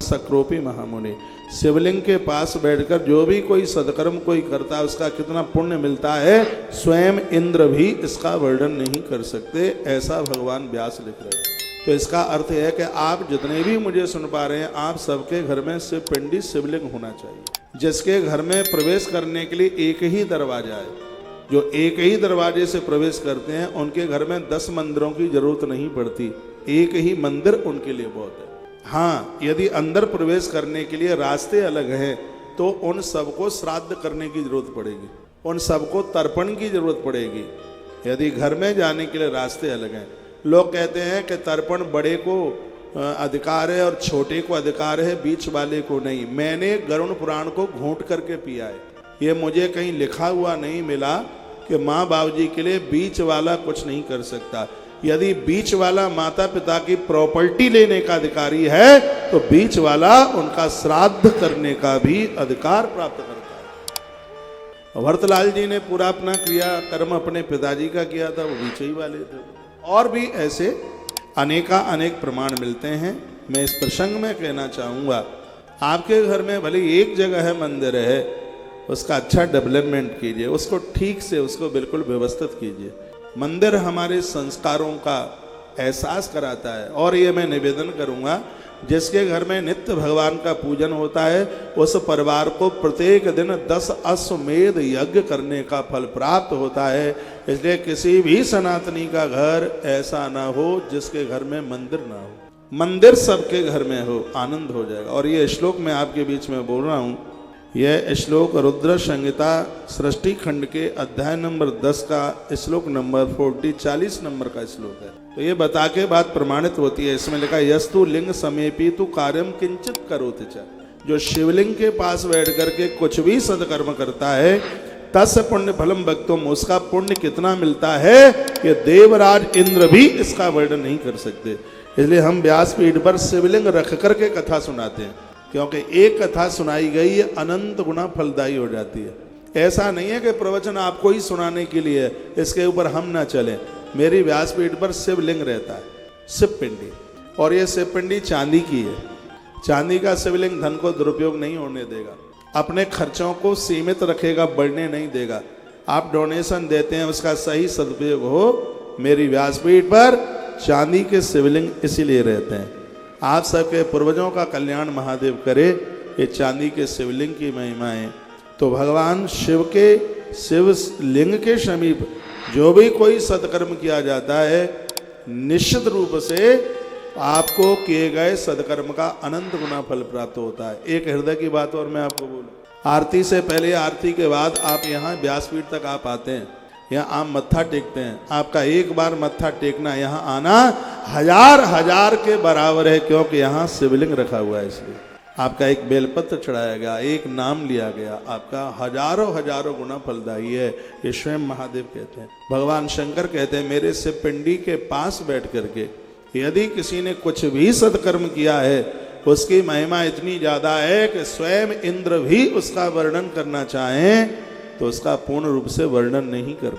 शक्रोपि महामुनि। शिवलिंग के पास बैठकर जो भी कोई सदकर्म कोई करता है उसका कितना पुण्य मिलता है, स्वयं इंद्र भी इसका वर्णन नहीं कर सकते, ऐसा भगवान व्यास लिख रहे हैं। तो इसका अर्थ है कि आप जितने भी मुझे सुन पा रहे हैं, आप सबके घर में शिव पिंडी शिवलिंग होना चाहिए। जिसके घर में प्रवेश करने के लिए एक ही दरवाजा है, जो एक ही दरवाजे से प्रवेश करते हैं, उनके घर में 10 मंदिरों की जरूरत नहीं पड़ती, एक ही मंदिर उनके लिए बहुत है। हाँ, यदि अंदर प्रवेश करने के लिए रास्ते अलग हैं तो उन सबको श्राद्ध करने की जरूरत पड़ेगी, उन सबको तर्पण की जरूरत पड़ेगी। यदि घर में जाने के लिए रास्ते अलग हैं, लोग कहते हैं कि तर्पण बड़े को अधिकार है और छोटे को अधिकार है, बीच वाले को नहीं। मैंने गरुड़ पुराण को घूंट करके पिया है, ये मुझे कहीं लिखा हुआ नहीं मिला कि माँ बाप जी के लिए बीच वाला कुछ नहीं कर सकता। यदि बीच वाला माता पिता की प्रॉपर्टी लेने का अधिकारी है तो बीच वाला उनका श्राद्ध करने का भी अधिकार प्राप्त करता है। भरतलाल जी ने पूरा अपना क्रिया कर्म अपने पिताजी का किया था, वो बीच ही वाले थे। और भी ऐसे अनेक प्रमाण मिलते हैं। मैं इस प्रसंग में कहना चाहूँगा, आपके घर में भले एक जगह है मंदिर है, उसका अच्छा डेवलपमेंट कीजिए, उसको ठीक से उसको बिल्कुल व्यवस्थित कीजिए। मंदिर हमारे संस्कारों का एहसास कराता है। और ये मैं निवेदन करूँगा, जिसके घर में नित्य भगवान का पूजन होता है उस परिवार को प्रत्येक दिन 10 अश्वमेध यज्ञ करने का फल प्राप्त होता है। इसलिए किसी भी सनातनी का घर ऐसा ना हो जिसके घर में मंदिर ना हो। मंदिर सबके घर में हो, आनंद हो जाएगा। और ये श्लोक मैं आपके बीच में बोल रहा हूँ, यह श्लोक रुद्र संहिता सृष्टि खंड के अध्याय नंबर 10 का श्लोक नंबर 40 नंबर का श्लोक है। तो ये बता के बात प्रमाणित होती है। इसमें लिखा यस्तु लिंग समेपी तु कार्यम किंचित करोति च। जो शिवलिंग के पास बैठ करके कुछ भी सदकर्म करता है, तस्य पुण्य फलम भक्तुम, उसका पुण्य कितना मिलता है ये देवराज इंद्र भी इसका वर्णन नहीं कर सकते। इसलिए हम व्यासपीठ पर शिवलिंग रख करके कथा सुनाते हैं, क्योंकि एक कथा सुनाई गई है अनंत गुना फलदायी हो जाती है। ऐसा नहीं है कि प्रवचन आपको ही सुनाने के लिए, इसके ऊपर हम ना चलें। मेरी व्यासपीठ पर शिवलिंग रहता है, शिव पिंडी, और ये शिव पिंडी चांदी की है। चांदी का शिवलिंग धन को दुरुपयोग नहीं होने देगा, अपने खर्चों को सीमित रखेगा, बढ़ने नहीं देगा। आप डोनेशन देते हैं, उसका सही सदुपयोग हो। मेरी व्यासपीठ पर चांदी के शिवलिंग इसीलिए रहते हैं। आप सबके पूर्वजों का कल्याण महादेव करे। ये चांदी के शिवलिंग की महिमा है। तो भगवान शिव के शिवलिंग के समीप जो भी कोई सत्कर्म किया जाता है, निश्चित रूप से आपको किए गए सत्कर्म का अनंत गुना फल प्राप्त होता है। एक हृदय की बात और मैं आपको बोलूं, आरती से पहले आरती के बाद आप यहाँ व्यासपीठ तक आप आते हैं, यहाँ आप मत्था टेकते हैं। आपका एक बार मत्था टेकना, यहाँ आना हजार के बराबर है, क्योंकि यहाँ शिवलिंग रखा हुआ है। इसलिए आपका एक बेलपत्र चढ़ाया गया, एक नाम लिया गया, आपका हजारों गुना फलदायी है। ये स्वयं महादेव कहते हैं। भगवान शंकर कहते हैं, मेरे शिव पिंडी के पास बैठ करके यदि किसी ने कुछ भी सत्कर्म किया है, उसकी महिमा इतनी ज्यादा है कि स्वयं इंद्र भी उसका वर्णन करना चाहें तो उसका पूर्ण रूप से वर्णन नहीं कर